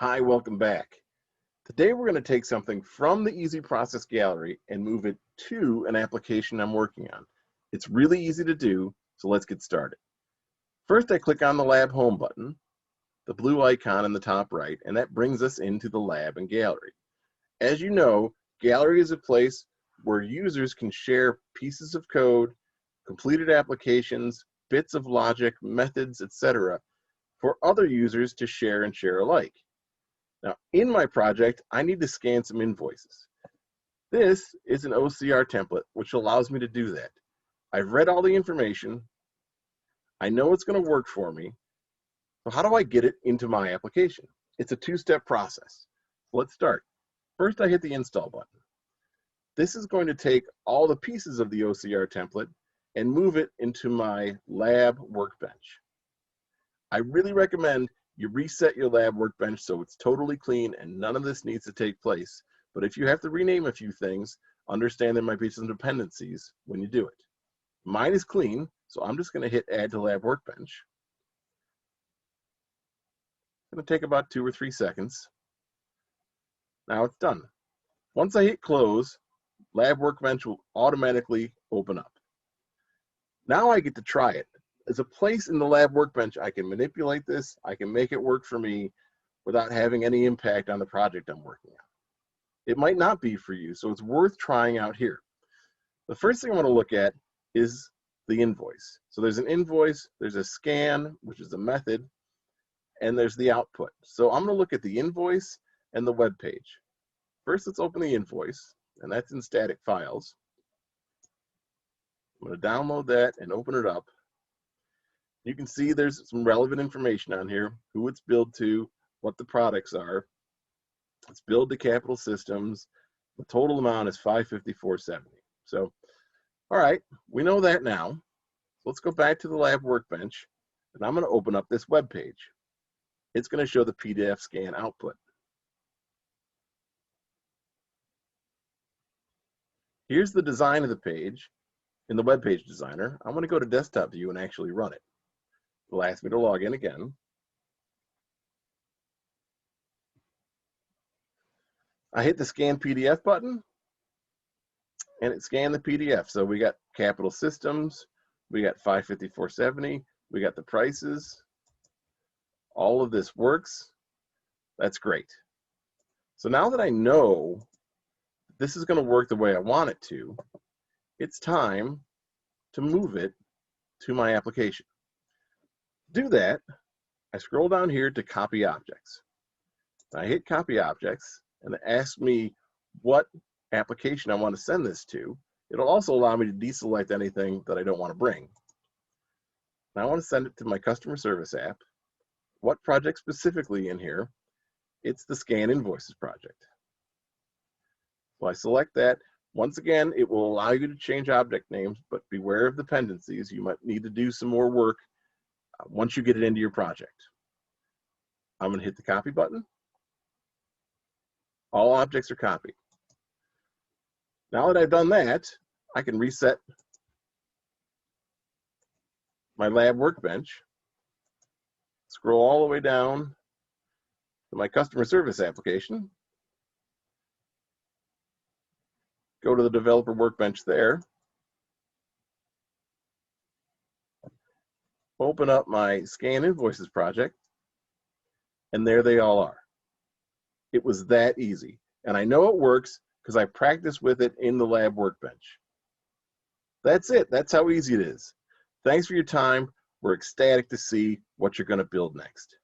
Hi, welcome back. Today we're going to take something from the EASYProcess Gallery and move it to an application I'm working on. It's really easy to do, so let's get started. First, I click on the Lab Home button, the blue icon in the top right, and that brings us into the lab and gallery. As you know, Gallery is a place where users can share pieces of code, completed applications, bits of logic, methods, etc., for other users to share and share alike. Now, in my project, I need to scan some invoices. This is an OCR template, which allows me to do that. I've read all the information. I know it's going to work for me. So how do I get it into my application? It's a two-step process. Let's start. First, I hit the install button. This is going to take all the pieces of the OCR template and move it into my lab workbench. I really recommend you reset your lab workbench so it's totally clean and none of this needs to take place. But if you have to rename a few things, understand there might be some dependencies when you do it. Mine is clean, so I'm just going to hit Add to Lab Workbench. It's going to take about 2 or 3 seconds. Now it's done. Once I hit Close, Lab Workbench will automatically open up. Now I get to try it. As a place in the lab workbench, I can manipulate this, I can make it work for me without having any impact on the project I'm working on. It might not be for you, so it's worth trying out here. The first thing I want to look at is the invoice. So there's an invoice, there's a scan, which is a method, and there's the output. So I'm going to look at the invoice and the web page. First, let's open the invoice, and that's in static files. I'm going to download that and open it up. You can see there's some relevant information on here, who it's billed to, what the products are. It's billed to Capital Systems. The total amount is $554.70. So, all right, we know that now. Let's go back to the lab workbench, and I'm going to open up this web page. It's going to show the PDF scan output. Here's the design of the page in the web page designer. I'm going to go to desktop view and actually run it. It'll ask me to log in again. I hit the scan PDF button and it scanned the PDF. So we got Capital Systems, we got $554.70, we got the prices. All of this works. That's great. So now that I know this is going to work the way I want it to, it's time to move it to my application. To do that, I scroll down here to Copy Objects. I hit Copy Objects, and it asks me what application I want to send this to. It'll also allow me to deselect anything that I don't want to bring. Now I want to send it to my customer service app. What project specifically in here? It's the Scan Invoices project. So I select that. Once again, it will allow you to change object names, but beware of dependencies. You might need to do some more work once you get it into your project. I'm going to hit the copy button. All objects are copied. Now that I've done that, I can reset my lab workbench, scroll all the way down to my customer service application, go to the developer workbench there, open up my Scan Invoices project, and there they all are. It was that easy. And I know it works because I practiced with it in the lab workbench. That's it. That's how easy it is. Thanks for your time. We're ecstatic to see what you're going to build next.